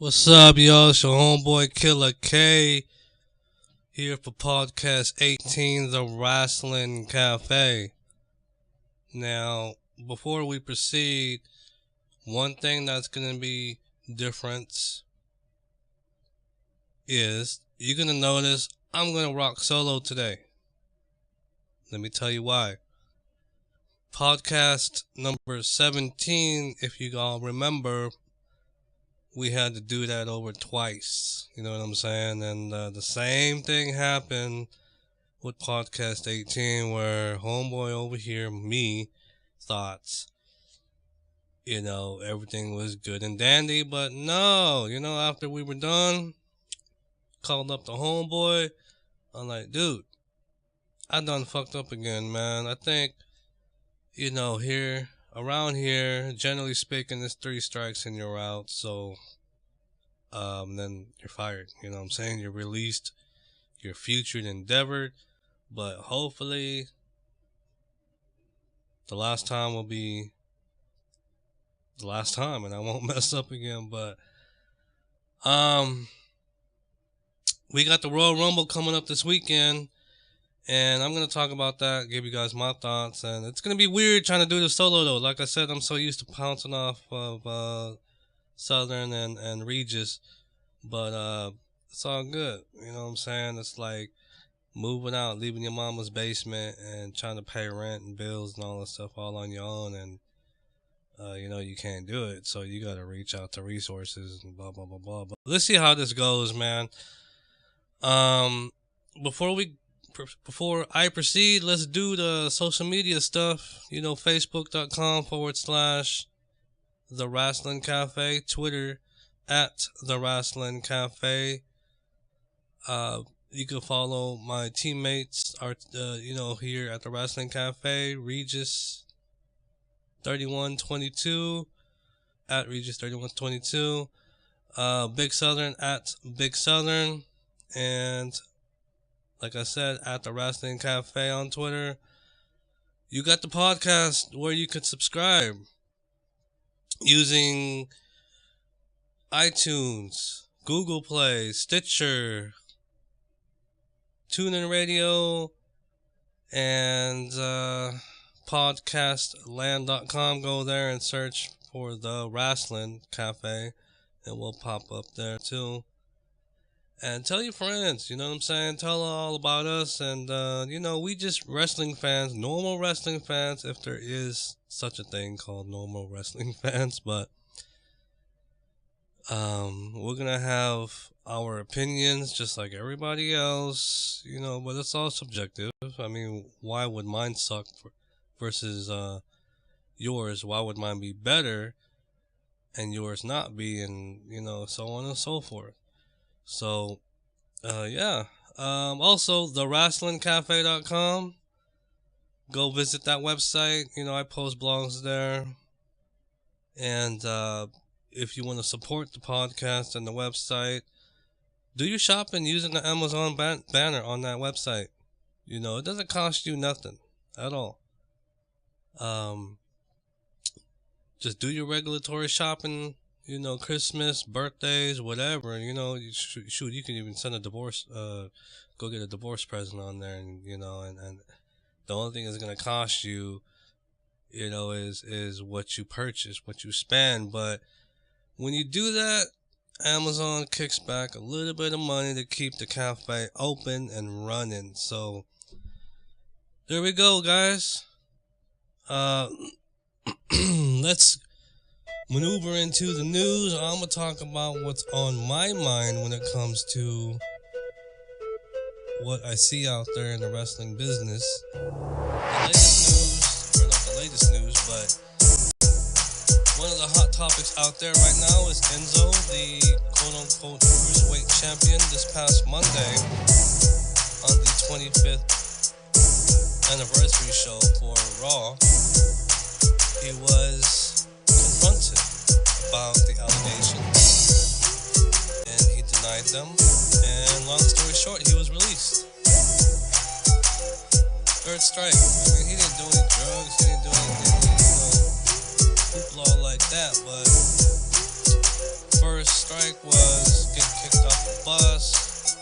What's up, y'all? It's your homeboy Killer K here for podcast 18, The Wrestling Cafe. Now, before we proceed, one thing that's going to be different is you're going to notice I'm going to rock solo today. Let me tell you why. Podcast number 17, if you all remember, we had to do that over twice. You know what I'm saying? And the same thing happened with podcast 18 where homeboy over here, me, thought, everything was good and dandy. But no, after we were done, called up the homeboy. I'm like, dude, I done fucked up again, man. I think, around here, generally speaking, it's 3 strikes and you're out. So, then you're fired. You know what I'm saying? You're released. You're futured, endeavored. But hopefully, the last time will be the last time, and I won't mess up again. But, we got the Royal Rumble coming up this weekend. And I'm going to talk about that, give you guys my thoughts. And it's going to be weird trying to do this solo, though. Like I said, I'm so used to pouncing off of Southern and Regis. But it's all good. You know what I'm saying? It's like moving out, leaving your mama's basement, and trying to pay rent and bills and all that stuff all on your own. And, you can't do it. So you got to reach out to resources and blah, blah, blah, blah. But let's see how this goes, man. Before I proceed, let's do the social media stuff. Facebook.com/The Wrestling Cafe, Twitter @The Wrestling Cafe. You can follow my teammates, here at the Wrestling Cafe, Regis 3122 Regis 3122. Big Southern Big Southern, and like I said, at the Wrestling Cafe on Twitter. You got the podcast where you could subscribe using iTunes, Google Play, Stitcher, TuneIn Radio, and podcastland.com. Go there and search for the Wrestling Cafe, and we'll pop up there too. And tell your friends, you know what I'm saying? Tell all about us. And, we just wrestling fans, normal wrestling fans, if there is such a thing called normal wrestling fans. But we're going to have our opinions just like everybody else, but it's all subjective. I mean, why would mine suck versus yours? Why would mine be better and yours not be? And, so on and so forth. So, yeah. Also, thewrestlingcafe.com. Go visit that website. I post blogs there. And if you want to support the podcast and the website, do your shopping using the Amazon banner on that website. It doesn't cost you nothing at all. Just do your regulatory shopping. Christmas, birthdays, whatever. You can even send a divorce, go get a divorce present on there, and and the only thing that's gonna cost you, is what you purchase, what you spend. But when you do that, Amazon kicks back a little bit of money to keep the cafe open and running. So there we go, guys. Let's maneuver into the news. I'm going to talk about what's on my mind when it comes to what I see out there in the wrestling business. The latest news, but one of the hot topics out there right now is Enzo, the quote-unquote cruiserweight champion. This past Monday, on the 25th anniversary show for Raw, he was confronted about the allegations, and he denied them, and long story short, he was released. Third strike. I mean, he didn't do any drugs, he didn't do anything, hoopla like that, but first strike was getting kicked off the bus.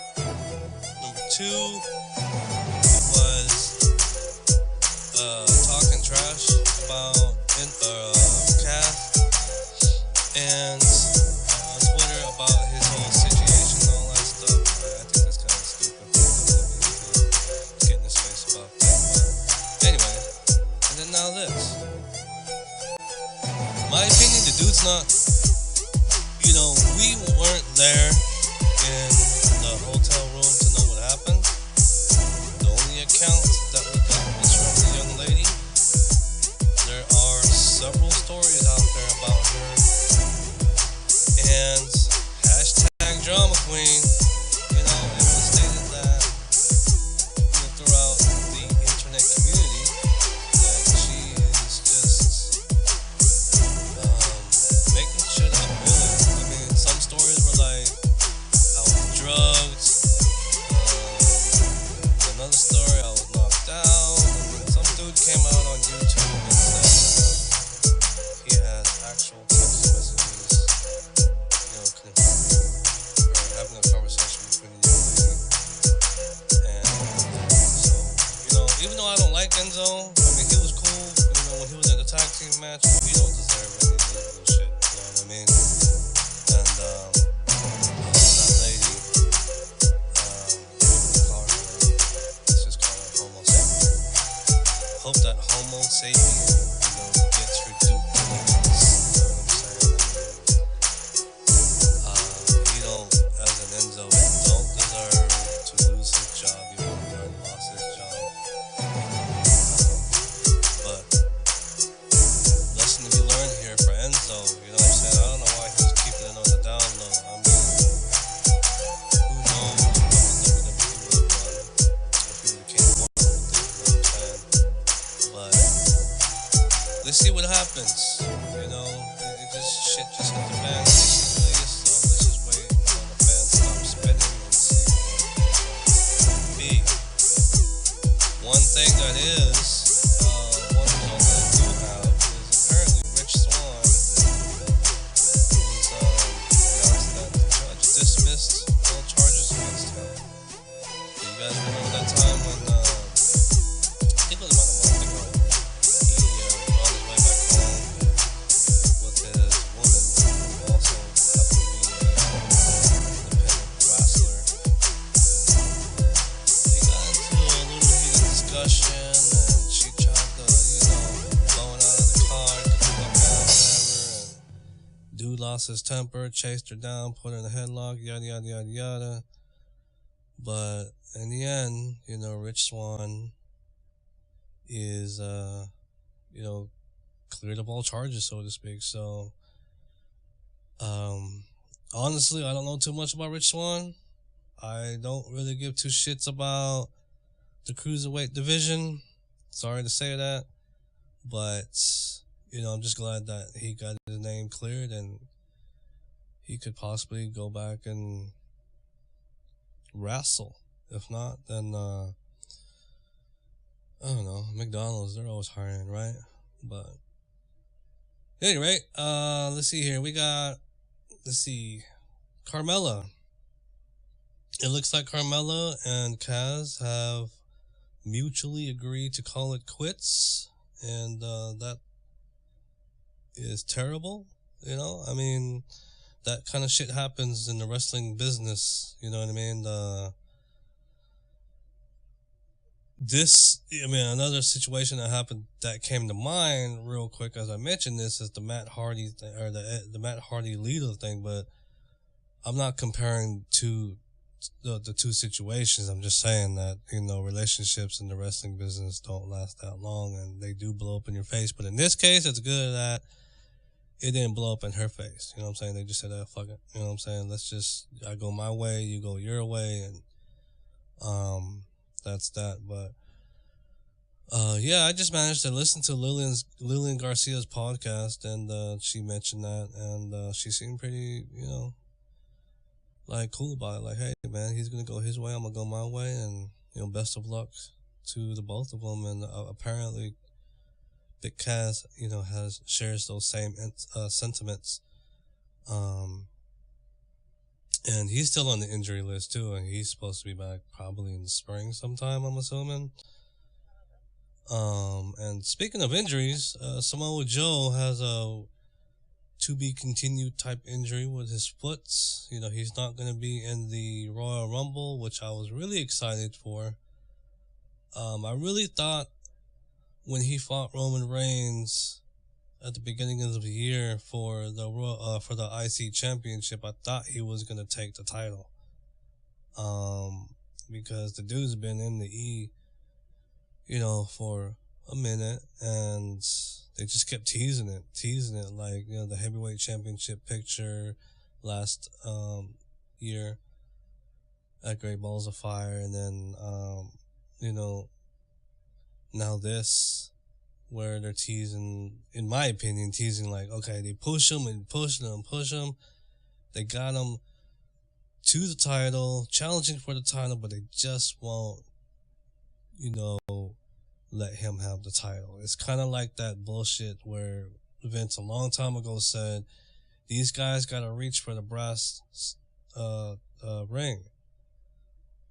Number two was talking trash about Cass and on Twitter about his whole situation and all that stuff. I think that's kind of stupid. Get in his face about that. But anyway, and then now this. My opinion, the dude's not. We weren't there in the hotel room to know what happened. The only account that we got was from the young lady. There are several stories out there about her. And hashtag drama queen. It was stated that throughout the internet community that she is just making shit up, really. I mean, some stories were like, I was drugged. Another story, I was knocked out. And then some dude came out on YouTube and said that he had actual text messages, confirming or having a conversation between the young lady. And so, even though I don't like Enzo, I mean, he was cool, when he was in the tag team match, but he don't deserve any of this bullshit, you know what I mean? And, that lady, let's just call her Homo sapien. Hope that Homo sapien, gets her due diligence, you know what I'm saying? He don't, as an Enzo, don't deserve to lose his job, even though he already lost his job. But lesson to be learned here for Enzo, you know what I'm saying? I don't know why he was keeping it on the down low. I mean, who knows what the WWE would have done if he would have came forward with it, you know what I'm saying? But let's see what happens, shit just hit the fan recently, so let's just wait until the fans stop spinning and see what it be. One thing that is, one result that I do have is apparently Rich Swann, who was announced that the judge dismissed all charges against him. Do you guys remember that time when, I think it was about a month ago, he was on his way back home with his woman, who also happened to be an independent wrestler. They got into a little heated discussion, and she tried to, blowing out of the car, get the fuck out, whatever, and dude lost his temper, chased her down, put her in a headlock, yada, yada, yada, yada. But in the end, Rich Swann is, cleared up all charges, so to speak. So, honestly, I don't know too much about Rich Swann. I don't really give two shits about the cruiserweight division. Sorry to say that. But, I'm just glad that he got his name cleared and he could possibly go back and wrestle. If not, then, I don't know, McDonald's, they're always hiring, right? But, at any rate, let's see here. Carmella. It looks like Carmella and Kaz have mutually agreed to call it quits, and that is terrible. I mean, that kind of shit happens in the wrestling business. You know what I mean? Another situation that happened that came to mind real quick as I mentioned this is the Matt Hardy thing, or the Matt Hardy Lita thing, but I'm not comparing the two situations. I'm just saying that, relationships in the wrestling business don't last that long and they do blow up in your face. But in this case, it's good that it didn't blow up in her face. You know what I'm saying? They just said, fuck it. You know what I'm saying? I go my way, you go your way, and that's that. But yeah, I just managed to listen to Lillian Garcia's podcast, and she mentioned that, and she seemed pretty, cool about it. Like, hey man, he's gonna go his way, I'm gonna go my way, and best of luck to the both of them. And apparently Big Cass shares those same sentiments. And he's still on the injury list too, and he's supposed to be back probably in the spring sometime, I'm assuming. And speaking of injuries, Samoa Joe has a to be continued type injury with his foot. He's not going to be in the Royal Rumble, which I was really excited for. I really thought when he fought Roman Reigns at the beginning of the year for the IC Championship, I thought he was going to take the title. Because the dude's been in the E, for a minute, and they just kept teasing it like, the heavyweight championship picture last year at Great Balls of Fire, and then now this, where they're teasing, in my opinion, like, okay, they push him and push him. They got him to the title, challenging for the title, but they just won't, let him have the title. It's kind of like that bullshit where Vince a long time ago said, these guys got to reach for the brass ring.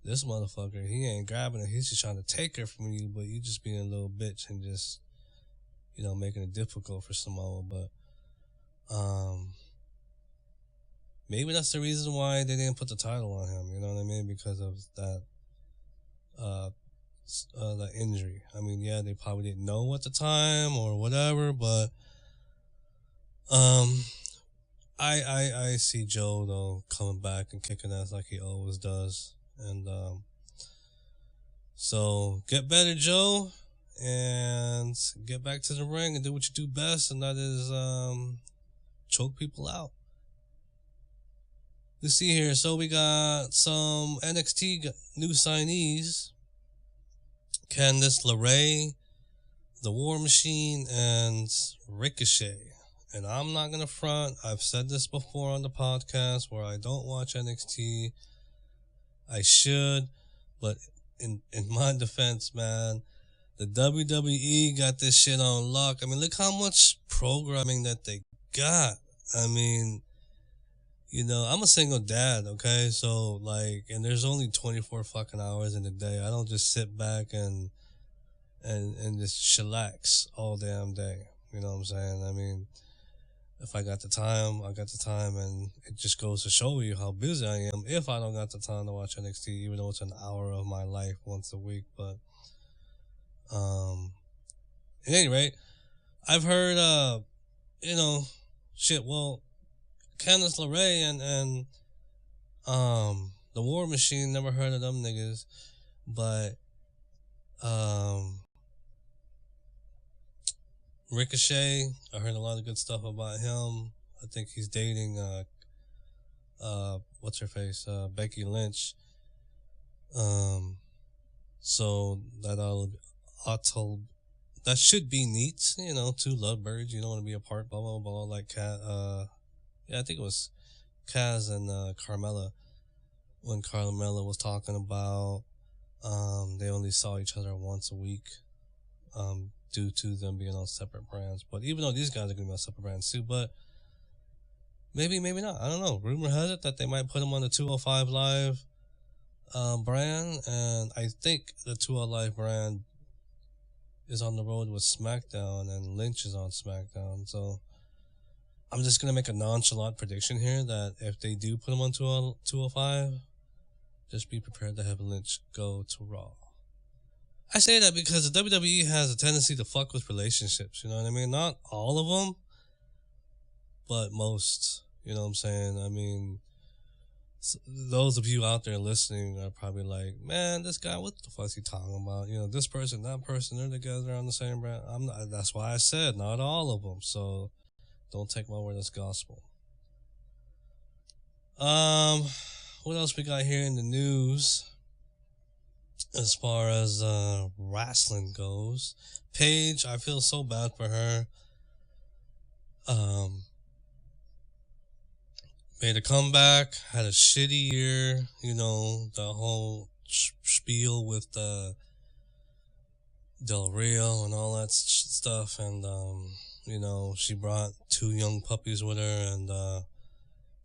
This motherfucker, he ain't grabbing it. He's just trying to take her from you, but you just being a little bitch and just, making it difficult for Samoa. But maybe that's the reason why they didn't put the title on him. You know what I mean? Because of that that injury. I mean, yeah, they probably didn't know at the time or whatever, but I see Joe though coming back and kicking ass like he always does, and so get better, Joe, and get back to the ring and do what you do best, and that is choke people out. Let's see here. So we got some NXT new signees: Candice LeRae, The War Machine, and Ricochet. And I'm not going to front. I've said this before on the podcast where I don't watch NXT. I should, but in my defense, man, the WWE got this shit on lock. I mean, look how much programming that they got. I mean, I'm a single dad, okay? So, and there's only 24 fucking hours in the day. I don't just sit back and just chillax all damn day. You know what I'm saying? I mean, if I got the time, I got the time, and it just goes to show you how busy I am if I don't got the time to watch NXT, even though it's an hour of my life once a week. But, at any rate, I've heard, well, Candice LeRae and The War Machine, never heard of them niggas, but Ricochet, I heard a lot of good stuff about him. I think he's dating what's her face, Becky Lynch. So that should be neat, two lovebirds, you don't want to be apart, blah blah blah, like I think it was Kaz and Carmella, when Carmella was talking about they only saw each other once a week, due to them being on separate brands. But even though these guys are going to be on separate brands too, but maybe not. I don't know. Rumor has it that they might put them on the 205 Live brand, and I think the 205 Live brand is on the road with SmackDown, and Lynch is on SmackDown. So I'm just going to make a nonchalant prediction here that if they do put them on 205, just be prepared to have Lynch go to Raw. I say that because the WWE has a tendency to fuck with relationships, you know what I mean? Not all of them, but most, you know what I'm saying? I mean, those of you out there listening are probably like, man, this guy, what the fuck is he talking about? This person, that person, they're together on the same brand. That's why I said not all of them, so don't take my word as gospel. What else we got here in the news? As far as wrestling goes, Paige, I feel so bad for her. Made a comeback, had a shitty year, the whole spiel with Del Rio and all that stuff, and she brought 2 young puppies with her, and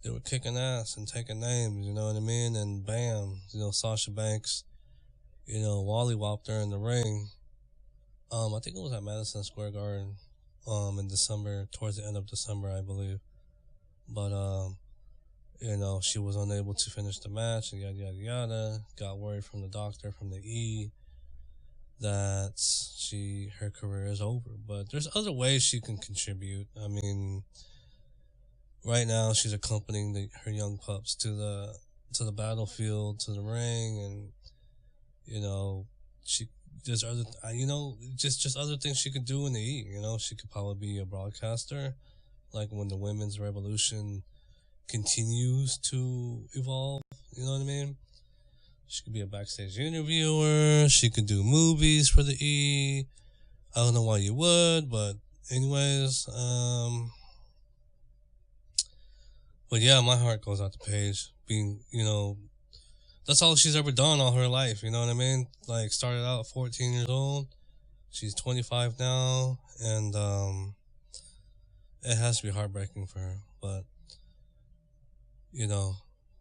they were kicking ass and taking names, you know what I mean? And bam, Sasha Banks, Wally whopped her in the ring. I think it was at Madison Square Garden, in December, towards the end of December, I believe. But she was unable to finish the match and yada yada yada. Got word from the doctor from the E that her career is over. But there's other ways she can contribute. I mean, right now she's accompanying her young pups to the battlefield, to the ring, and she there's other just other things she could do in the E. She could probably be a broadcaster, like when the women's revolution continues to evolve. You know what I mean? She could be a backstage interviewer. She could do movies for the E. I don't know why you would, but anyways, but yeah, my heart goes out to Paige. Being, that's all she's ever done all her life. You know what I mean? Like, started out at 14 years old. She's 25 now, and it has to be heartbreaking for her. But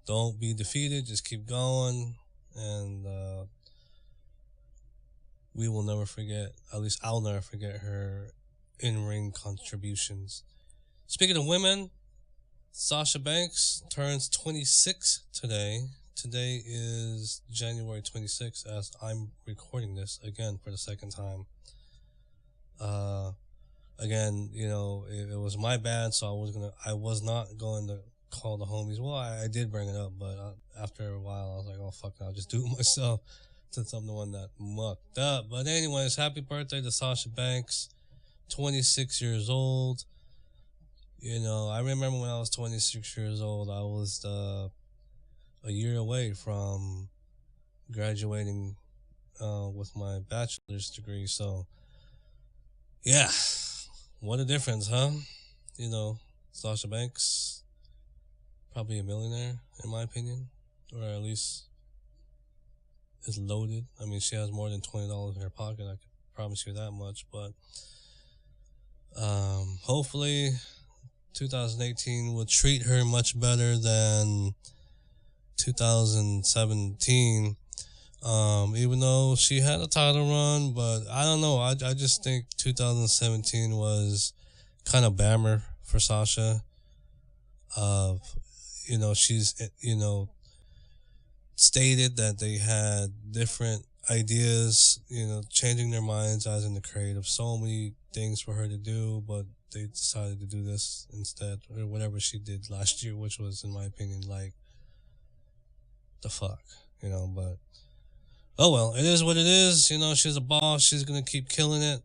don't be defeated. Just keep going, and we will never forget. At least I'll never forget her in-ring contributions. Speaking of women, Sasha Banks turns 26 today. Today is January 26th as I'm recording this again for the second time. Again, it was my bad, so I was not going to call the homies. Well, I did bring it up, but after a while I was like, oh fuck it, I'll just do it myself since I'm the one that mucked up. But anyways, happy birthday to Sasha Banks, 26 years old. I remember when I was 26 years old, I was a year away from graduating with my bachelor's degree. So, yeah, what a difference, huh? Sasha Banks, probably a millionaire, in my opinion, or at least is loaded. I mean, she has more than $20 in her pocket, I can promise you that much. But hopefully 2018 will treat her much better than 2017. Even though she had a title run, but I don't know. I just think 2017 was kind of bammer for Sasha. She's stated that they had different ideas, changing their minds as in the creative. So many things for her to do, but they decided to do this instead, or whatever she did last year, which was, in my opinion, like, the fuck, but oh well, it is what it is. She's a boss. She's gonna keep killing it.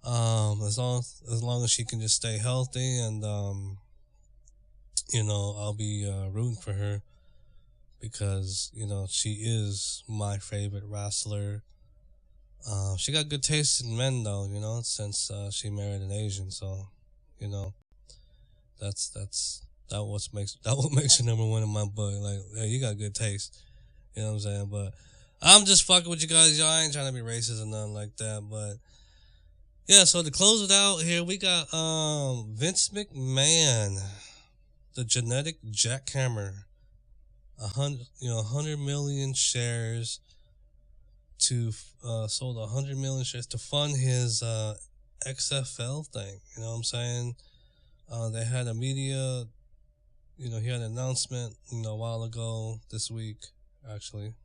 As long as she can just stay healthy, and I'll be rooting for her because she is my favorite wrestler. She got good taste in men though, since she married an Asian. So, that what makes her number one in my book. Like, hey, you got good taste. You know what I'm saying? But I'm just fucking with you guys. Y'all ain't trying to be racist or nothing like that. But yeah, so to close it out here, we got Vince McMahon, the genetic jackhammer, 100 million shares to sold 100 million shares to fund his XFL thing. You know what I'm saying? They had a media, he had an announcement, a while ago this week, actually.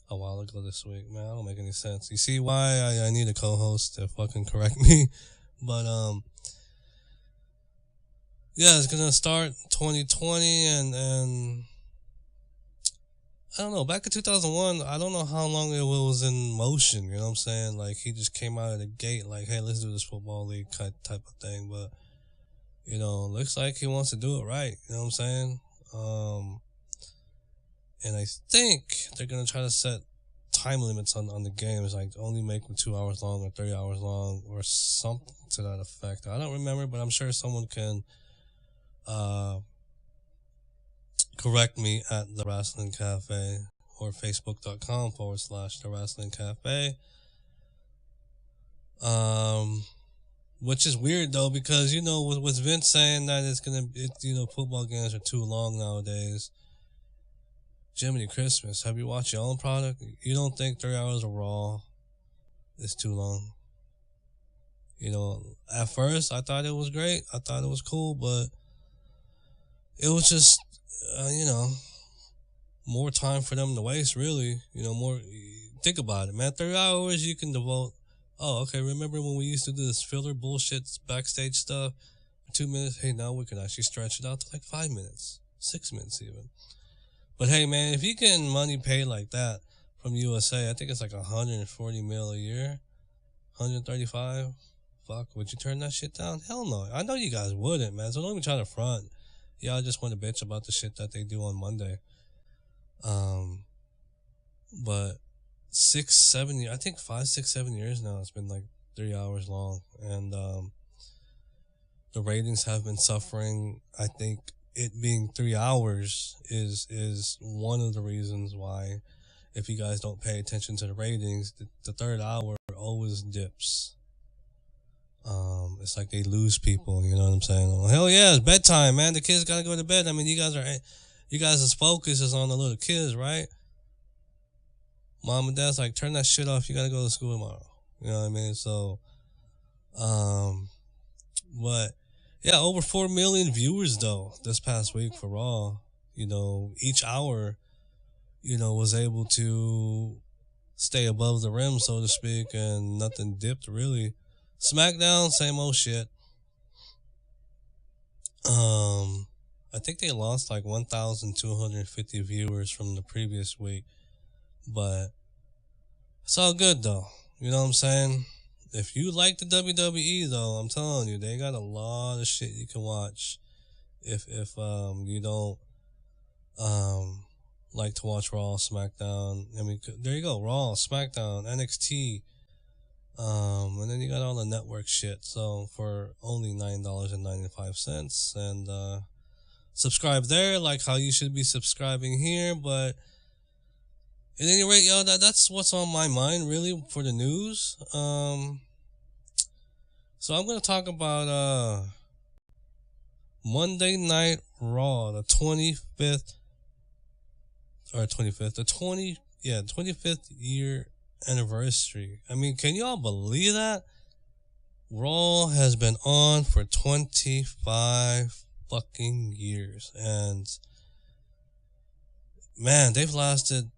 A while ago this week. Man, I don't make any sense. You see why I need a co-host to fucking correct me? But, yeah, it's gonna start 2020 and I don't know, back in 2001, I don't know how long it was in motion, you know what I'm saying? Like, he just came out of the gate like, hey, let's do this football league type of thing, but, looks like he wants to do it right, you know what I'm saying? And I think they're going to try to set time limits on the games, like only make them 2 hours long or 3 hours long or something to that effect. I don't remember, but I'm sure someone can correct me at the Wrestling Cafe or facebook.com/the Wrestling Cafe. Which is weird though, because with Vince saying that football games are too long nowadays. Jiminy Christmas, have you watched your own product? You don't think 3 hours of Raw is too long? At first I thought it was great. I thought it was cool, but it was just, more time for them to waste, really. More. Think about it, man. 3 hours you can devote. Oh, okay. Remember when we used to do this filler bullshit backstage stuff? 2 minutes. Hey, now we can actually stretch it out to like 5 minutes, 6 minutes even. But hey, man, if you getting money paid like that from USA, I think it's like 140 mil a year, 135. Fuck, would you turn that shit down? Hell no. I know you guys wouldn't, man. So don't even try to front. Yeah, I just want to bitch about the shit that they do on Monday. But 6, 7 years, I think 5, 6, 7 years now, it's been like 3 hours long, and the ratings have been suffering. I think it being 3 hours is one of the reasons why. If you guys don't pay attention to the ratings, the third hour always dips. It's like they lose people. You know what I'm saying? Oh, hell yeah, it's bedtime, man. The kids gotta go to bed. I mean, you guys' focus is on the little kids, right? Mom and dad's like, turn that shit off. You gotta go to school tomorrow. You know what I mean? So, but yeah, over 4 million viewers though this past week for Raw. Each hour, was able to stay above the rim, so to speak, and nothing dipped really. SmackDown, same old shit. I think they lost like 1,250 viewers from the previous week, but it's all good though. You know what I'm saying? If you like the WWE though, I'm telling you, they got a lot of shit you can watch. If you don't like to watch Raw, SmackDown, I mean, there you go, Raw, SmackDown, NXT, and then you got all the network shit. So for only $9.95, and subscribe there, like how you should be subscribing here. But at any rate, yo, that's what's on my mind really for the news. So I'm gonna talk about Monday Night Raw, the 25th, the 25th year anniversary. I mean, can y'all believe that? Raw has been on for 25 fucking years, and man, they've lasted,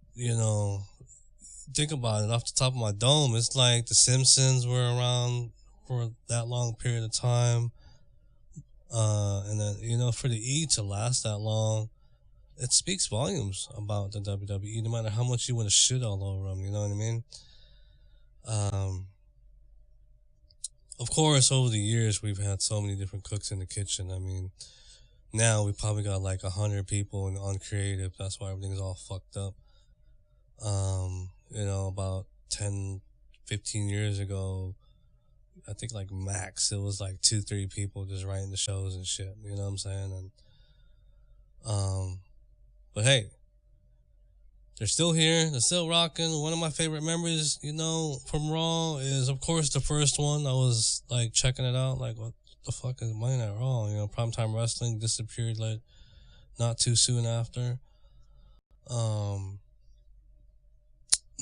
think about it, off the top of my dome, it's like the Simpsons were around for that long period of time, and then, for the E to last that long, it speaks volumes about the WWE, no matter how much you want to shit all over them, you know what I mean? Of course, over the years, we've had so many different cooks in the kitchen. I mean, now we probably got like 100 people on creative. That's why everything's all fucked up. About 10, 15 years ago, I think like max, it was like 2-3 people just writing the shows and shit. You know what I'm saying? And, but hey, they're still here. They're still rocking. One of my favorite memories, from Raw is, of course, the first one. I was like checking it out, like, what the fuck is Monday Night Raw? Primetime Wrestling disappeared like not too soon after.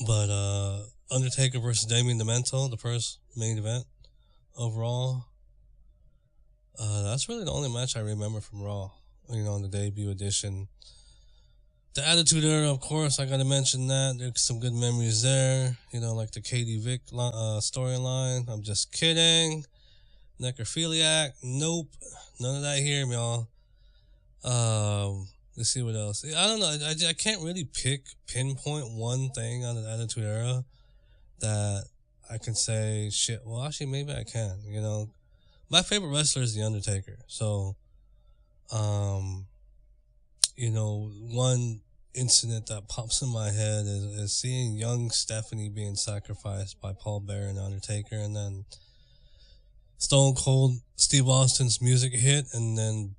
But Undertaker versus Damien Demento, the first main event of Raw. That's really the only match I remember from Raw. On the debut edition. The Attitude Era, of course, I gotta mention that. There's some good memories there. Like the Katie Vick storyline. I'm just kidding. Necrophiliac. Nope. None of that here, y'all. Let's see what else. I don't know. I can't really pinpoint one thing out of the Attitude Era that I can say shit. Well, actually, maybe I can. My favorite wrestler is The Undertaker. So, one incident that pops in my head is seeing young Stephanie being sacrificed by Paul Bearer and Undertaker, and then Stone Cold Steve Austin's music hit, and then,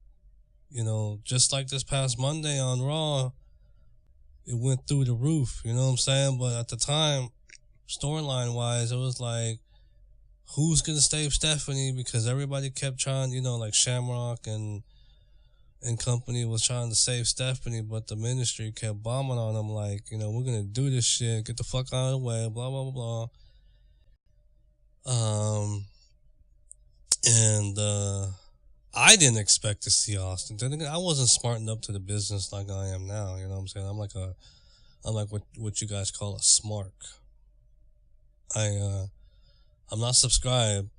just like this past Monday on Raw, it went through the roof, you know what I'm saying? But at the time, storyline wise, it was like, who's gonna save Stephanie, because everybody kept trying, like Shamrock and company was trying to save Stephanie, but the ministry kept bombing on them like, we're gonna do this shit, get the fuck out of the way, blah blah blah blah. And I didn't expect to see Austin. Then again, I wasn't smart enough to the business like I am now. You know what I'm saying? I'm like what you guys call a smart. I'm not subscribed,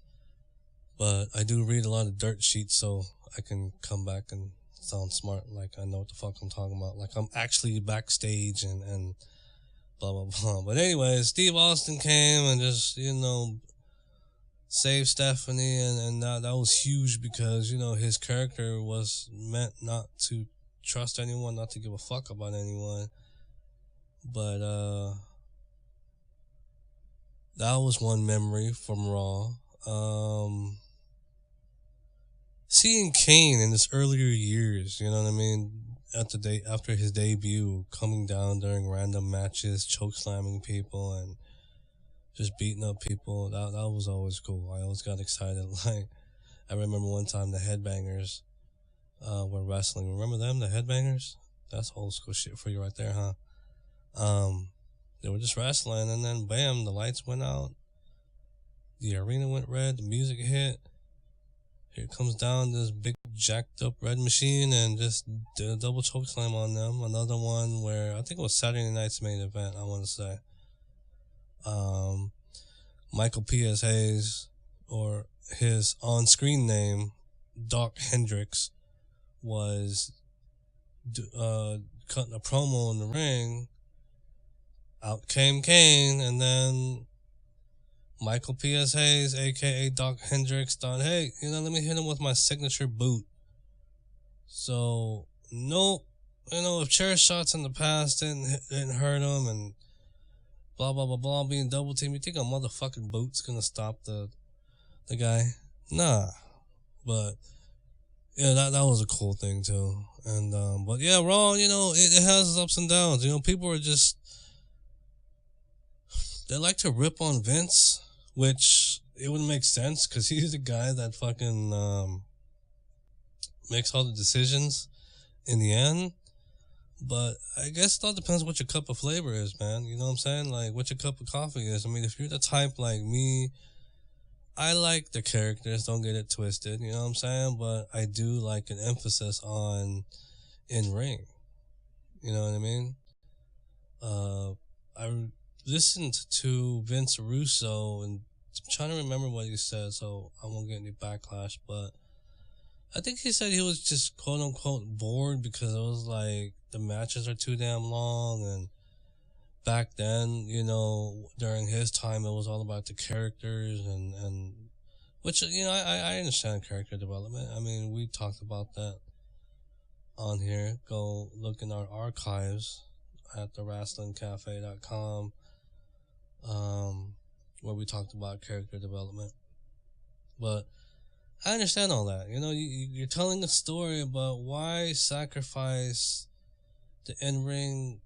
but I do read a lot of dirt sheets, so I can come back and sound smart, like I know what the fuck I'm talking about, like I'm actually backstage and blah blah blah. But anyways, Steve Austin came and just saved Stephanie, and that was huge because his character was meant not to trust anyone, not to give a fuck about anyone. But that was one memory from Raw. Seeing Kane in his earlier years, you know what I mean, after his debut, coming down during random matches, choke slamming people and just beating up people, that was always cool. I always got excited. Like, I remember one time the Headbangers were wrestling. Remember them, the Headbangers? That's old school shit for you right there, huh? They were just wrestling, and then bam, the lights went out, the arena went red, the music hit. Here comes down this big jacked up red machine and just did a double choke slam on them. Another one where I think it was Saturday night's main event, I want to say. Michael P.S. Hayes, or his on-screen name, Doc Hendricks, was cutting a promo in the ring. Out came Kane, and then Michael P.S. Hayes, a.k.a. Doc Hendricks, thought, hey, let me hit him with my signature boot. So, nope. If chair shots in the past didn't hurt him and blah, blah, blah, blah, being double teamed, you think a motherfucking boot's gonna stop the guy? Nah. But, yeah, that was a cool thing, too. And, but yeah, Raw, it has its ups and downs. People are just, they like to rip on Vince, which it would make sense because he's the guy that fucking makes all the decisions in the end. But I guess it all depends what your cup of flavor is, man. You know what I'm saying? Like, what your cup of coffee is. I mean, if you're the type like me, I like the characters, don't get it twisted, you know what I'm saying? But I do like an emphasis on in-ring. You know what I mean? I listened to Vince Russo, and I'm trying to remember what he said, so I won't get any backlash, but I think he said he was just quote unquote bored because it was like the matches are too damn long, and back then, during his time it was all about the characters and which, I understand character development. I mean, we talked about that on here. Go look in our archives at thewrestlingcafe.com. Where we talked about character development. But I understand all that. You're telling a story about why sacrifice the in-ring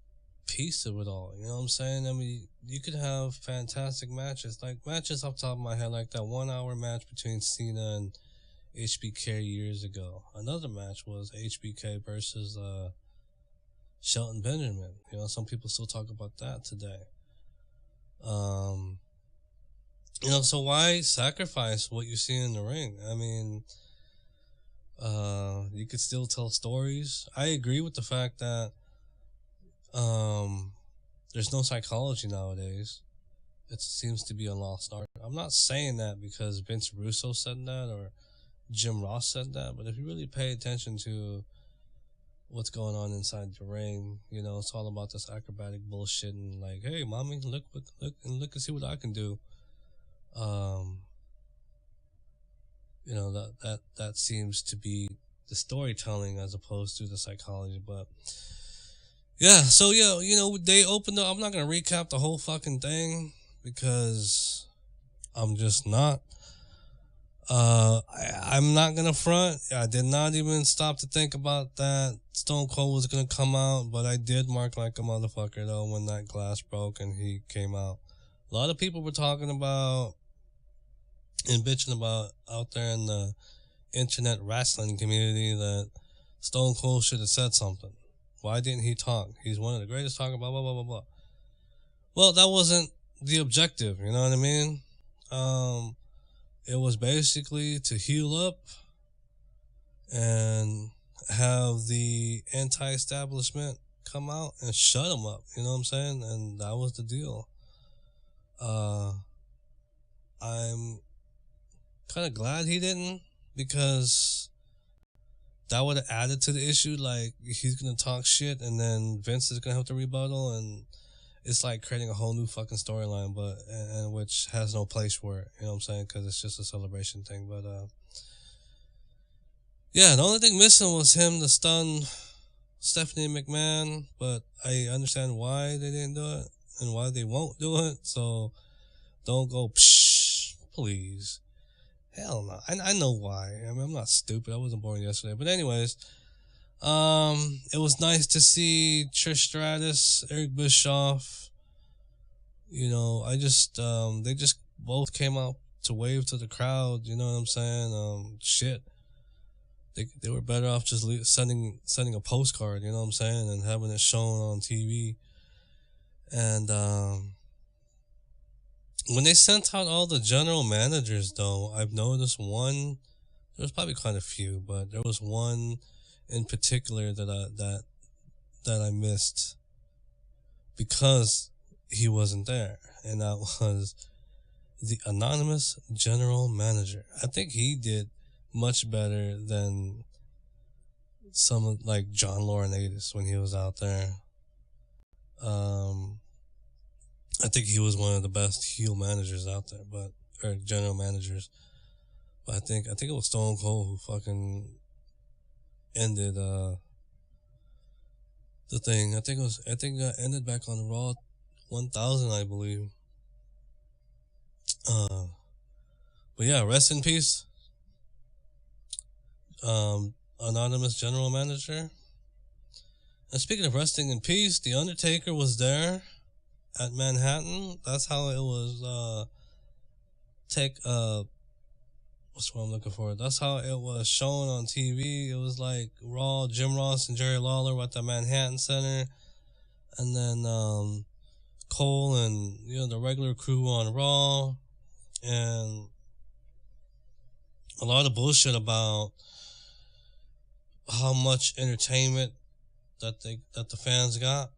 piece of it all. You know what I'm saying? I mean, you could have fantastic matches. Like, matches off the top of my head, like that 1 hour match between Cena and HBK years ago. Another match was HBK versus Shelton Benjamin. Some people still talk about that today. So why sacrifice what you see in the ring? I mean, you could still tell stories. I agree with the fact that there's no psychology nowadays. It seems to be a lost art. I'm not saying that because Vince Russo said that or Jim Ross said that, but if you really pay attention to what's going on inside the ring, it's all about this acrobatic bullshit and like, hey, mommy, look and see what I can do. That seems to be the storytelling as opposed to the psychology. But yeah, so yeah, they opened up. I'm not gonna recap the whole fucking thing because I'm just not. I'm not gonna front. I did not even stop to think about that Stone Cold was gonna come out, but I did mark like a motherfucker though when that glass broke and he came out. A lot of people were talking about and bitching about out there in the internet wrestling community that Stone Cold should have said something. Why didn't he talk? He's one of the greatest talkers, blah, blah, blah, blah, blah. Well, that wasn't the objective, you know what I mean? It was basically to heal up and have the anti-establishment come out and shut him up, you know what I'm saying? And that was the deal. I'm kind of glad he didn't, because that would have added to the issue. Like, he's gonna talk shit, and then Vince is gonna have to rebuttal, and it's like creating a whole new fucking storyline, but and which has no place for it. You know what I'm saying? Because it's just a celebration thing. But yeah, the only thing missing was him to stun Stephanie McMahon. But I understand why they didn't do it and why they won't do it. So don't go psh, please. Hell no. I know why. I mean, I'm not stupid. I wasn't born yesterday. But anyways, it was nice to see Trish Stratus, Eric Bischoff. You know, they just both came out to wave to the crowd. You know what I'm saying? Shit. They were better off just sending a postcard. You know what I'm saying, and having it shown on TV. And when they sent out all the general managers, though, I've noticed one. There was probably quite a few, but there was one in particular that I missed because he wasn't there, and that was the anonymous general manager. I think he did much better than some like John Laurinaitis when he was out there. I think he was one of the best heel managers out there, or general managers. But I think it was Stone Cold who fucking ended the thing. I think it got ended back on Raw 1000, I believe. But yeah, rest in peace. Anonymous general manager. And speaking of resting in peace, The Undertaker was there at Manhattan. That's how it was what's what I'm looking for? That's how it was shown on TV. It was like Raw, Jim Ross and Jerry Lawler were at the Manhattan Center, and then Cole and the regular crew on Raw, and a lot of bullshit about how much entertainment that the fans got,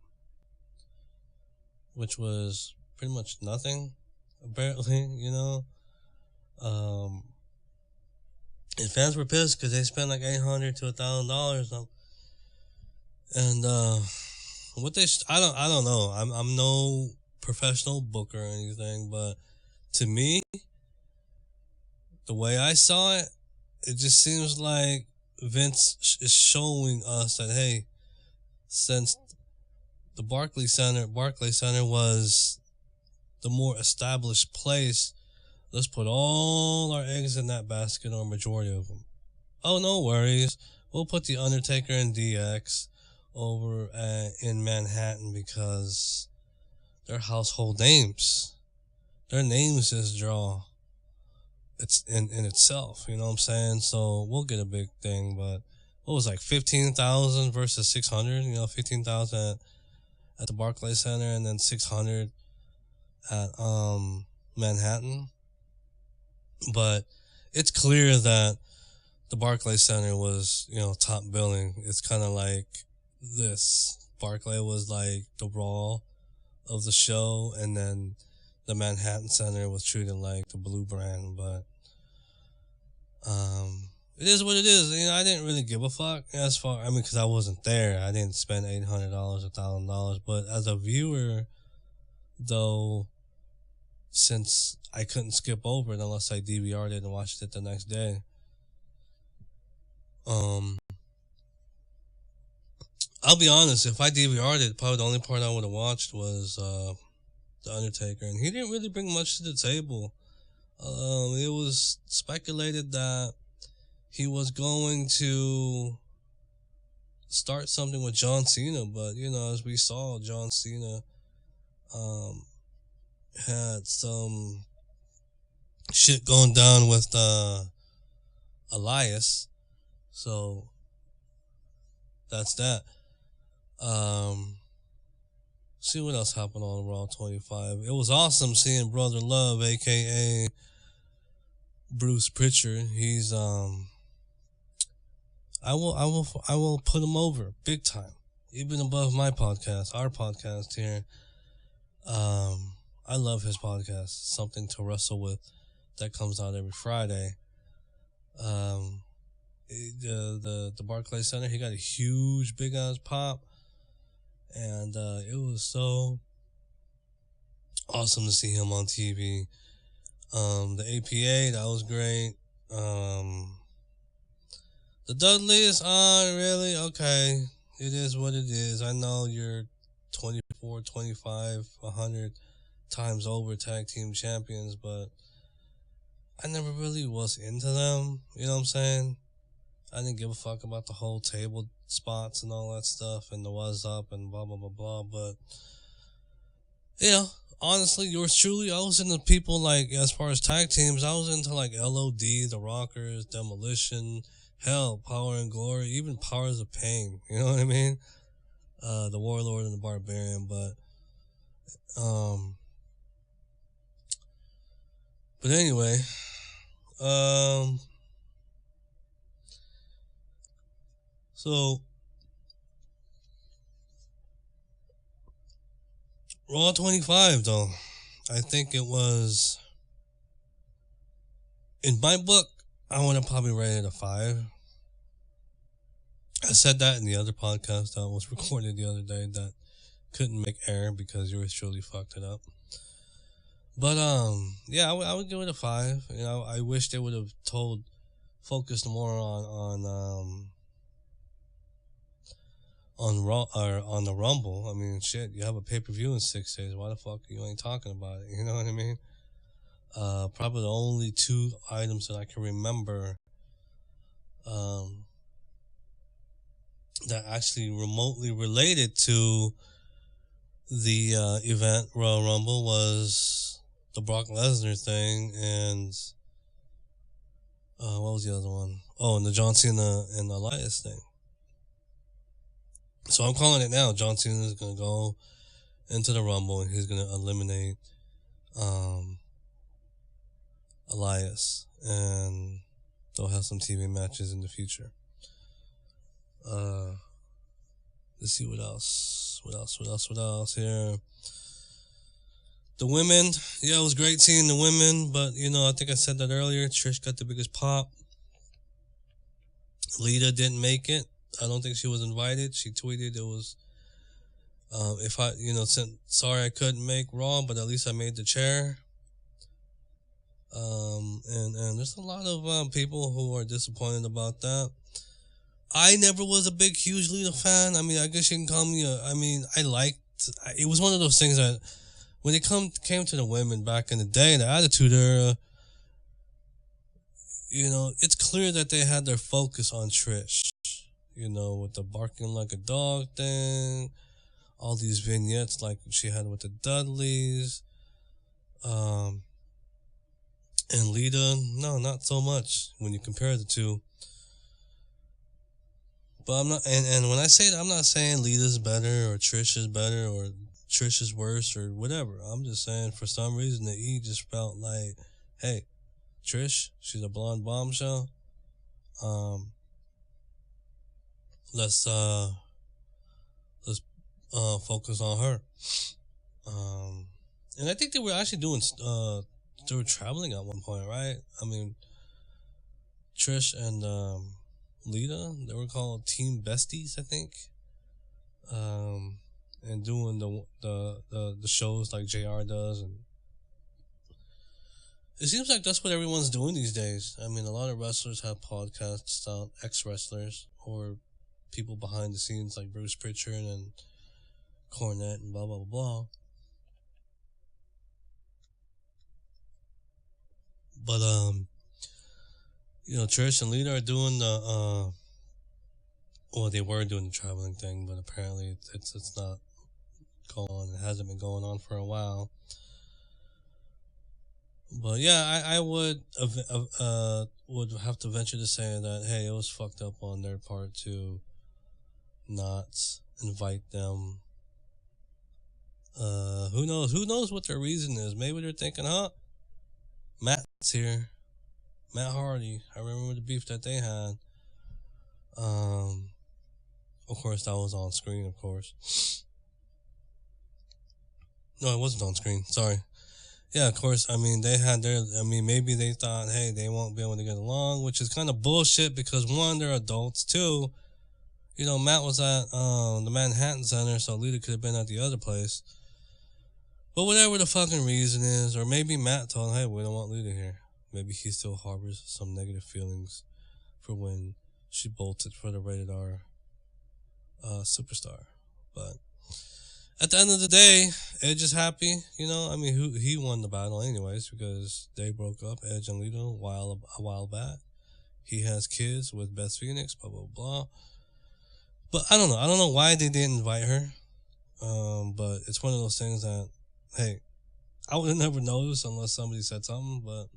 which was pretty much nothing, apparently, and fans were pissed because they spent like $800 to $1,000, and what they I don't know. I'm no professional booker or anything, but to me, the way I saw it, it just seems like Vince is showing us that, hey, since the Barclays Center was the more established place, let's put all our eggs in that basket, or a majority of them. Oh, no worries. We'll put The Undertaker and DX over in Manhattan because they're household names. Their names just draw. It's in itself, you know what I'm saying? So we'll get a big thing, but what was like 15,000 versus 600? 15,000 at the Barclays Center, and then 600 at Manhattan. But it's clear that the Barclays Center was, top billing. It's kind of like this. Barclay was like the Raw of the show, and then the Manhattan Center was treated like the Blue brand. But it is what it is. I didn't really give a fuck because I wasn't there. I didn't spend $800, $1,000. But as a viewer, though, since I couldn't skip over it unless I DVR'd it and watched it the next day, I'll be honest, if I DVR'd it, probably the only part I would have watched was The Undertaker, and he didn't really bring much to the table. It was speculated that he was going to start something with John Cena, but as we saw, John Cena had some shit going down with Elias. So that's that. Um, see what else happened on Raw 25. It was awesome seeing Brother Love, aka Bruce Pritchard. He's I will put him over big time, even above my podcast, our podcast here. I love his podcast, Something to Wrestle With, that comes out every Friday. Um, the Barclays Center, he got a huge big ass pop, and it was so awesome to see him on TV. The APA, that was great. The Dudleys, really? Okay. It is what it is. I know you're 24, 25, 100 times over tag team champions, but I never really was into them. You know what I'm saying? I didn't give a fuck about the whole table spots and all that stuff and the what's up and blah, blah, blah, blah. But, yeah, honestly, yours truly, I was into people like, as far as tag teams, I was into like LOD, The Rockers, Demolition, hell, Power and Glory, even Powers of Pain. You know what I mean? The Warlord and the Barbarian. Um, but anyway, um, so Raw 25 though, I think it was, in my book, I would have probably rated a 5. I said that in the other podcast that was recorded the other day that couldn't make air because yours truly fucked it up. But yeah, I would give it a 5. You know, I wish they would have focused more on Raw or on the Rumble. I mean, shit, you have a pay per view in 6 days. Why the fuck you ain't talking about it? You know what I mean? Probably the only 2 items that I can remember, that actually remotely related to the event Royal Rumble was the Brock Lesnar thing and what was the other one? Oh, and the John Cena and Elias thing. So I'm calling it now. John Cena is gonna go into the Rumble and he's gonna eliminate um, Elias, and they'll have some TV matches in the future. Let's see what else. What else here? The women, yeah, it was great seeing the women, but you know, I think I said that earlier. Trish got the biggest pop. Lita didn't make it. I don't think she was invited. She tweeted it was, if I, sorry I couldn't make Raw, but at least I made the chair. And there's a lot of people who are disappointed about that. I never was a big, huge Lita fan. I mean, I guess you can call me I liked, it was one of those things that, when it came to the women back in the day, the Attitude Era, it's clear that they had their focus on Trish. With the barking like a dog thing, all these vignettes like she had with the Dudleys, and Lita, no, not so much when you compare the two. But I'm not, and when I say that, I'm not saying Lita's better or Trish is better or Trish is worse or whatever. I'm just saying for some reason the E just felt like, hey, Trish, she's a blonde bombshell. Let's focus on her. And I think they were actually they were traveling at one point, right? I mean, Trish and Lita, they were called Team Besties, I think. And doing the shows like JR does, and it seems like that's what everyone's doing these days. I mean, a lot of wrestlers have podcasts on ex-wrestlers or people behind the scenes like Bruce Pritchard and Cornette and blah blah blah. But Trish and Lita are doing the well, they were doing the traveling thing, but apparently it's not going on. It hasn't been going on for a while. But yeah, I would have to venture to say that hey, it was fucked up on their part to not invite them. Who knows? Who knows what their reason is? Maybe they're thinking, huh? Matt's here. Matt Hardy. I remember the beef that they had. Of course, that was on screen. Of course. No, it wasn't on screen. Sorry. Yeah, of course. I mean, they had their. I mean, maybe they thought, hey, they won't be able to get along, which is kind of bullshit because one, they're adults. Two, Matt was at the Manhattan Center, so Lita could have been at the other place. But whatever the fucking reason is, or maybe Matt told him, hey, we don't want Lita here. Maybe he still harbors some negative feelings for when she bolted for the rated R superstar. But at the end of the day, Edge is happy. I mean, he won the battle anyways because they broke up, Edge and Lita, a while back. He has kids with Beth Phoenix, blah blah blah. But I don't know. I don't know why they didn't invite her. But it's one of those things that, hey, I would have never noticed unless somebody said something. But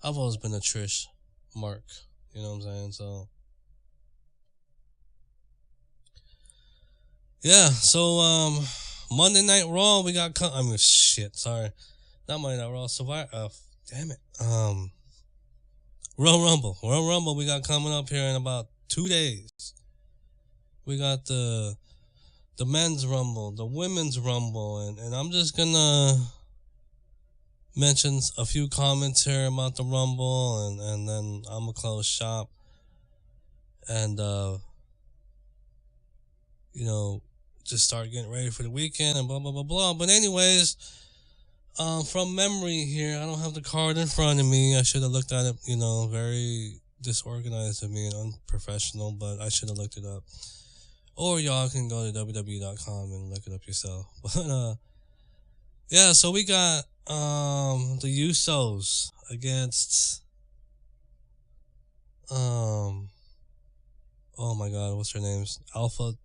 I've always been a Trish mark. You know what I'm saying? So yeah. So Monday Night Raw, we got. I mean, shit. Sorry, not Monday Night Raw. Survivor. Damn it. Royal Rumble. We got coming up here in about 2 days. We got the men's rumble, the women's rumble, and I'm just gonna mention a few comments here about the rumble, and then I'm gonna close shop, and just start getting ready for the weekend and blah blah blah blah. But anyways, from memory here, I don't have the card in front of me. I should have looked at it. Very disorganized of me and unprofessional, but I should have looked it up. Or y'all can go to www.com and look it up yourself. But yeah, so we got the Usos against oh my god, what's her names? Alpha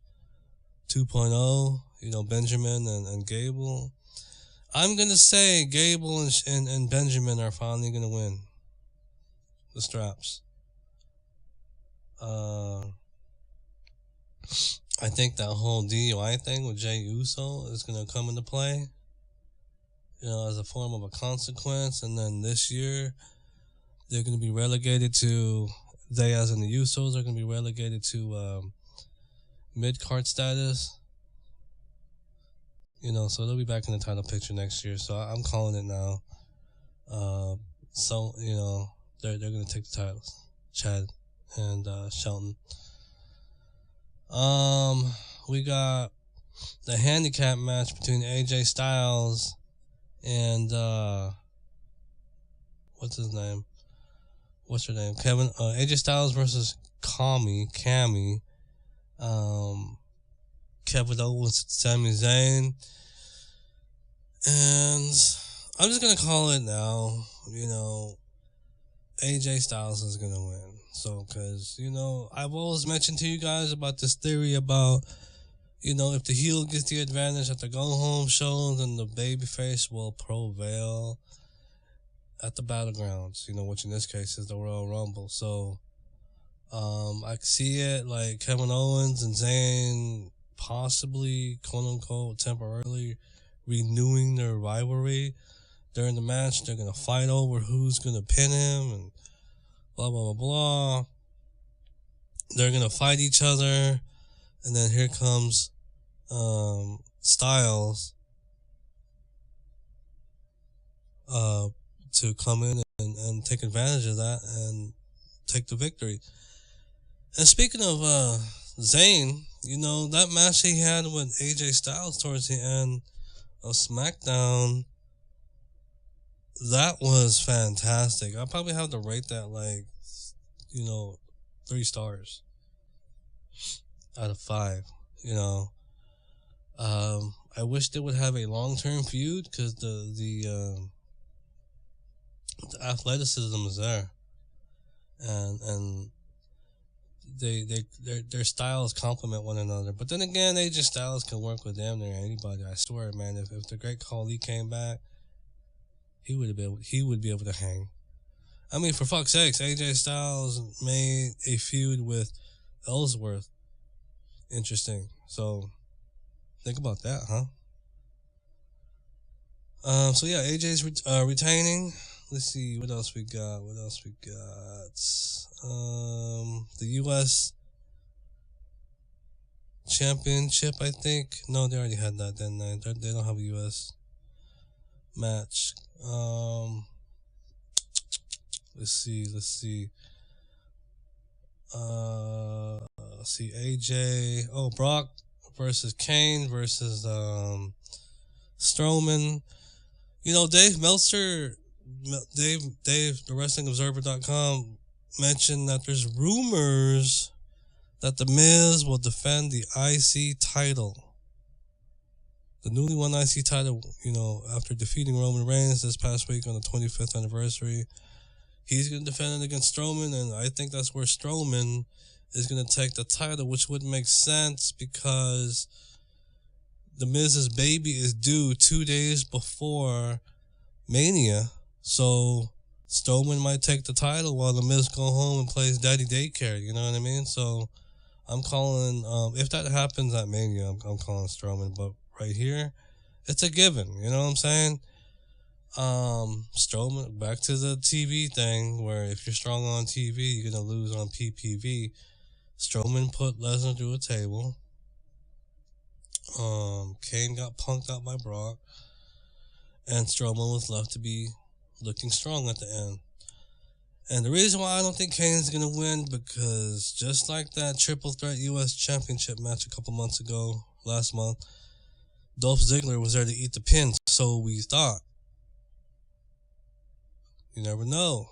2.0, Benjamin and Gable. I'm gonna say Gable and Benjamin are finally gonna win the straps. I think that whole DUI thing with Jey Uso is gonna come into play, as a form of a consequence. And then this year, they're gonna be relegated to. They, as in the Usos, are gonna be relegated to mid card status. So they'll be back in the title picture next year. So I'm calling it now. So they're gonna take the titles, Chad and Shelton. We got the handicap match between AJ Styles and what's her name? Kevin AJ Styles versus Cammy. Kevin Owens, Sami Zayn, and I'm just gonna call it now. AJ Styles is gonna win. So, because I've always mentioned to you guys about this theory about if the heel gets the advantage at the go home show, then the babyface will prevail at the battlegrounds. Which in this case is the Royal Rumble. So, I see it like Kevin Owens and Zayn possibly, quote unquote, temporarily renewing their rivalry during the match. They're gonna fight over who's gonna pin him and blah blah blah blah. They're gonna fight each other, and then here comes Styles to come in and take advantage of that and take the victory. And speaking of Zayn, that match he had with AJ Styles towards the end of SmackDown, that was fantastic. I probably have to rate that 3 stars out of 5. I wish they would have a long-term feud because the athleticism is there, and their styles complement one another. But then again, AJ Styles can work with damn near anybody. I swear, man. If the Great Khali came back, he would be able to hang. I mean, for fuck's sakes, AJ Styles made a feud with Ellsworth. Interesting. So think about that, huh? So yeah, AJ's retaining. Let's see what else we got. The U.S. Championship, I think. No, they already had that. Then they don't have a U.S. match. Let's see. AJ. Oh, Brock versus Kane versus Strowman. You know, Dave Meltzer, the WrestlingObserver.com mentioned that there's rumors that The Miz will defend the IC title. The newly won IC title, after defeating Roman Reigns this past week on the 25th anniversary. He's going to defend it against Strowman, and I think that's where Strowman is going to take the title, which would make sense because The Miz's baby is due 2 days before Mania. So Strowman might take the title while The Miz go home and plays daddy daycare, you know what I mean? So I'm calling, if that happens at Mania, I'm calling Strowman, but right here, it's a given, you know what I'm saying? Strowman, back to the TV thing, where if you're strong on TV, you're gonna lose on PPV. Strowman put Lesnar through a table. Kane got punked out by Brock, and Strowman was left to be looking strong at the end. And the reason why I don't think Kane's gonna win, because just like that Triple Threat US Championship match a couple months ago, last month, Dolph Ziggler was there to eat the pin, so we thought. You never know.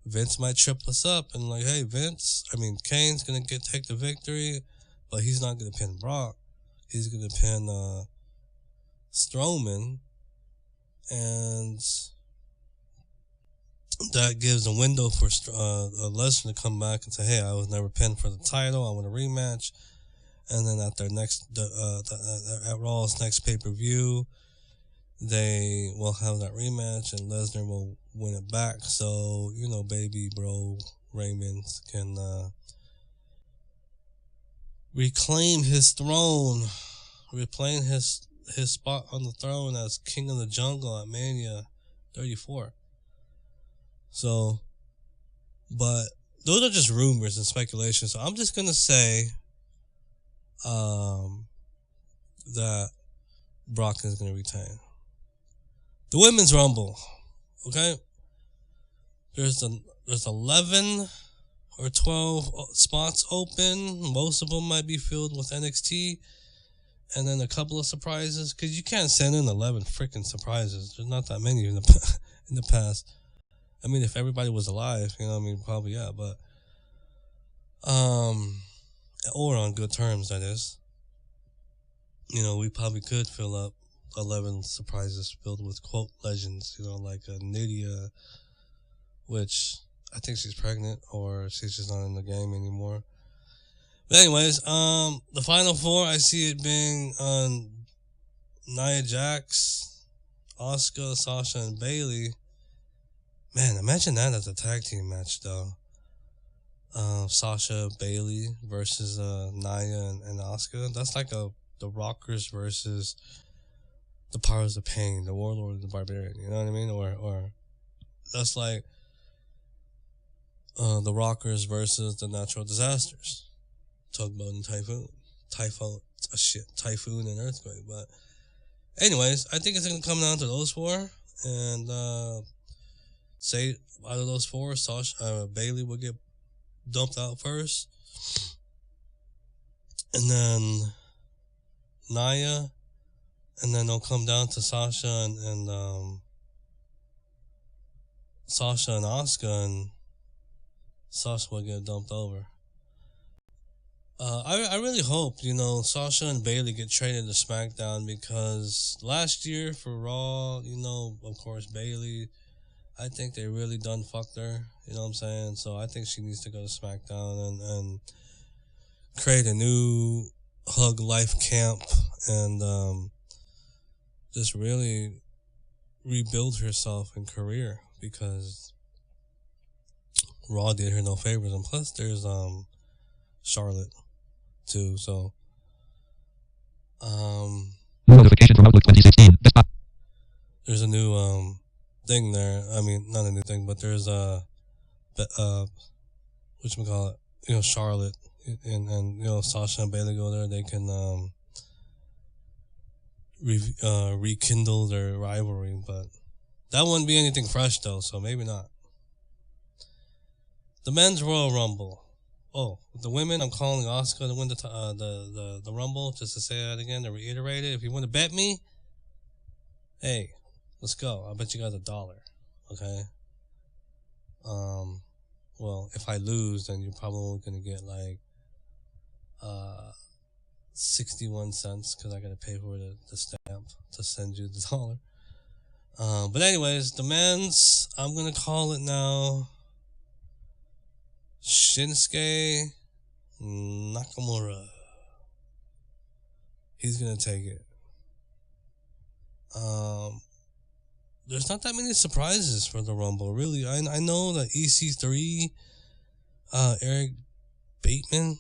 Vince might trip us up and like, hey, Kane's gonna take the victory, but he's not gonna pin Brock. He's gonna pin Strowman, and that gives a window for Lesnar to come back and say, hey, I was never pinned for the title. I want a rematch. And then at at Raw's next pay-per-view, they will have that rematch, and Lesnar will win it back. So, baby bro Raymond can reclaim his throne, reclaim his spot on the throne as King of the Jungle at Mania 34. So, but those are just rumors and speculation. So I'm just gonna say that Brock is gonna retain. The Women's Rumble, okay? There's 11 or 12 spots open. Most of them might be filled with NXT, and then a couple of surprises. Because you can't send in 11 freaking surprises. There's not that many in the past. I mean, if everybody was alive, probably yeah, but or on good terms, that is. We probably could fill up 11 surprises filled with quote legends, like Nydia, which I think she's pregnant or she's just not in the game anymore. But anyways, the final four, I see it being Nia Jax, Asuka, Sasha, and Bayley. Man, imagine that as a tag team match, though. Sasha, Bayley versus Nia and Asuka. That's like the Rockers versus the Powers of Pain, the Warlord and the Barbarian. You know what I mean? Or that's like the Rockers versus the Natural Disasters. Tugboat and Typhoon and Earthquake. But anyways, I think it's gonna come down to those four, and say out of those four, Bayley will get dumped out first, and then Nia, and then it'll come down to Sasha and Asuka, and Sasha will get dumped over. I really hope, Sasha and Bayley get traded to SmackDown, because last year for Raw, of course, Bayley, I think they really done fucked her, you know what I'm saying? So I think she needs to go to SmackDown and create a new Hug Life camp, and just really rebuild herself in career because Raw did her no favors, and plus there's Charlotte too. So Notification from Outlook 2016. Desktop. there's a new thing there. I mean, not a new thing, but there's whatchamacallit, Charlotte and Sasha and Bailey go there. They can rekindle their rivalry, but that wouldn't be anything fresh though, so maybe not. The men's Royal Rumble. Oh, the women, I'm calling Asuka to win the Rumble. Just to say that again, to reiterate it. If you want to bet me, hey, let's go. I bet you guys $1. Okay. Well, if I lose, then you're probably gonna get like 61 cents because I gotta pay for the stamp to send you the dollar. But anyways, the men's, I'm gonna call it now. Shinsuke Nakamura. He's gonna take it. There's not that many surprises for the Rumble, really. I know that EC3, Eric Bateman,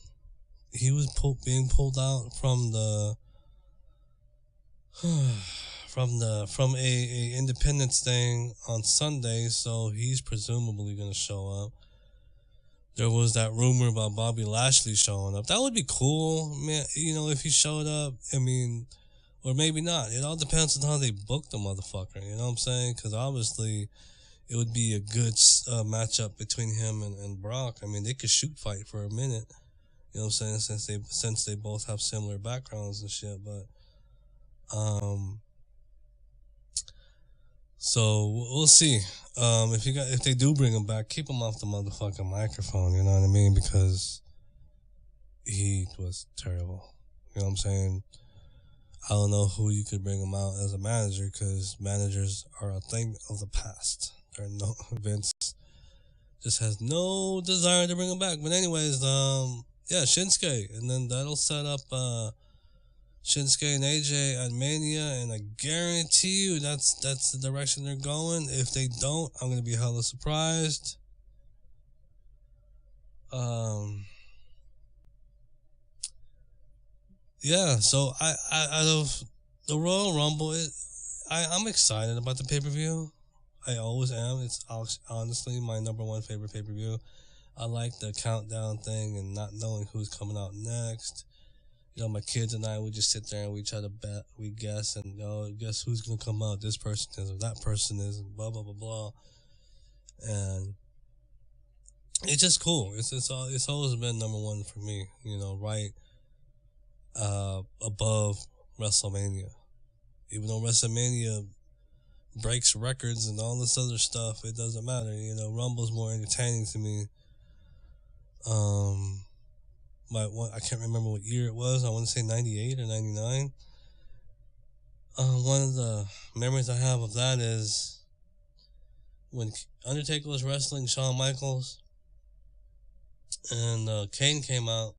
he was being pulled out from the from a Independence thing on Sunday, so he's presumably gonna show up. There was that rumor about Bobby Lashley showing up. That would be cool, man. If he showed up, I mean, or maybe not. It all depends on how they book the motherfucker. You know what I'm saying? Because obviously, it would be a good matchup between him and Brock. I mean, they could shoot fight for a minute. You know what I'm saying? Since they both have similar backgrounds and shit, but so we'll see. If they do bring him back, keep him off the motherfucking microphone. You know what I mean? Because he was terrible. You know what I'm saying? I don't know who you could bring him out as a manager because managers are a thing of the past. Vince just has no desire to bring him back. But anyways, yeah, Shinsuke, and then that'll set up Shinsuke and AJ at Mania, and I guarantee you that's the direction they're going. If they don't, I'm gonna be hella surprised. Yeah, so I out of the Royal Rumble, I'm excited about the pay-per-view. I always am. It's honestly my number one favorite pay-per-view. I like the countdown thing and not knowing who's coming out next. My kids and I would just sit there and we try to bet, we guess, and guess who's gonna come out. This person is, or that person is, and blah blah blah blah. And it's just cool. It's always been number one for me. Right above WrestleMania. Even though WrestleMania breaks records and all this other stuff, it doesn't matter. Rumble's more entertaining to me. I can't remember what year it was. I want to say 98 or 99. One of the memories I have of that is when Undertaker was wrestling Shawn Michaels and Kane came out.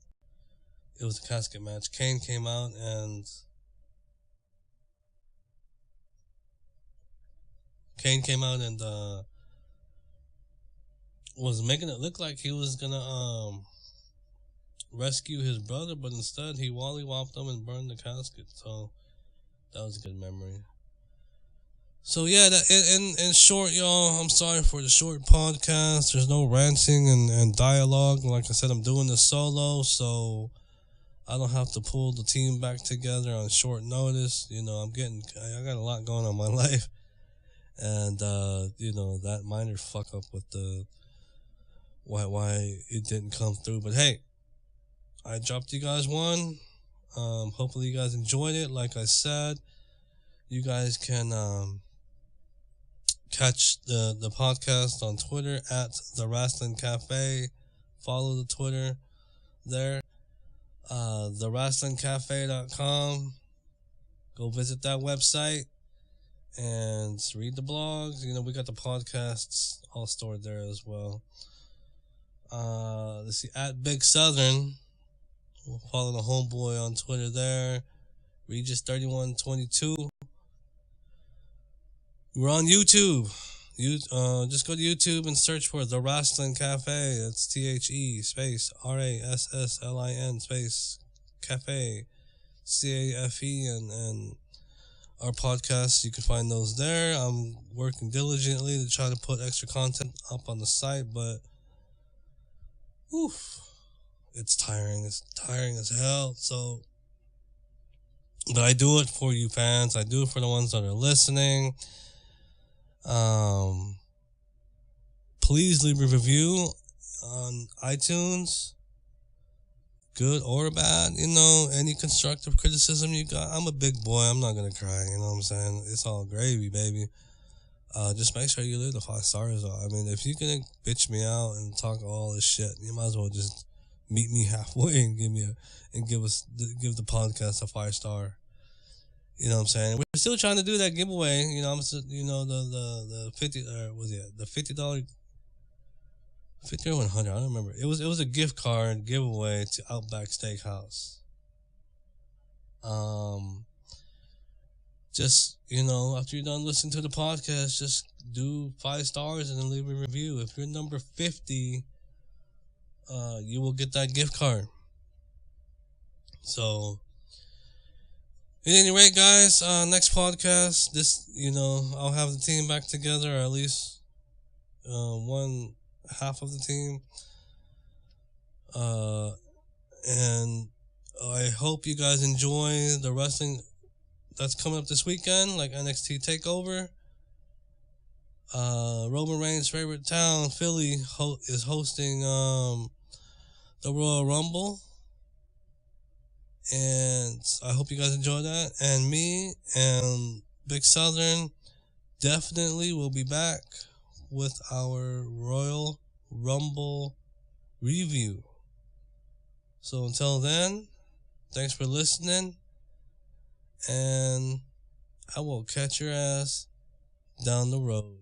It was a casket match. Kane came out and was making it look like he was gonna rescue his brother, but instead he wally-whopped him and burned the casket. So that was a good memory. So yeah, in short, y'all, I'm sorry for the short podcast. There's no ranting and dialogue. Like I said, I'm doing this solo, so I don't have to pull the team back together on short notice. I got a lot going on in my life, and that minor fuck up with the why it didn't come through. But hey, I dropped you guys one. Hopefully you guys enjoyed it. Like I said, you guys can catch the podcast on Twitter at The Wrestling Cafe. Follow the Twitter there. TheWrestlingCafe.com. Go visit that website and read the blogs. We got the podcasts all stored there as well. Let's see, at Big Southern. Follow the homeboy on Twitter there. Regis3122. We're on YouTube. You just go to YouTube and search for The Wrestling Cafe. That's THE space RASSLIN space Cafe CAFE and our podcasts. You can find those there. I'm working diligently to try to put extra content up on the site, but oof, it's tiring. It's tiring as hell. So, but I do it for you fans. I do it for the ones that are listening. Please leave a review on iTunes, good or bad. Any constructive criticism you got. I'm a big boy. I'm not gonna cry. You know what I'm saying? It's all gravy, baby. Just make sure you leave the 5 stars. I mean, if you're gonna bitch me out and talk all this shit, you might as well just meet me halfway and give the podcast a 5-star. You know what I'm saying? We're still trying to do that giveaway. I'm still, the 50 was it the $50 50 or 100? I don't remember. It was a gift card giveaway to Outback Steakhouse. Just after you're done listening to the podcast, just do 5 stars and then leave a review. If you're number 50, you will get that gift card. So, at any rate, guys, next podcast, I'll have the team back together, or at least one half of the team. And I hope you guys enjoy the wrestling that's coming up this weekend, like NXT TakeOver. Roman Reigns' favorite town, Philly, is hosting the Royal Rumble. And I hope you guys enjoy that. And me and Big Southern definitely will be back with our Royal Rumble review. So until then, thanks for listening. And I will catch your ass down the road.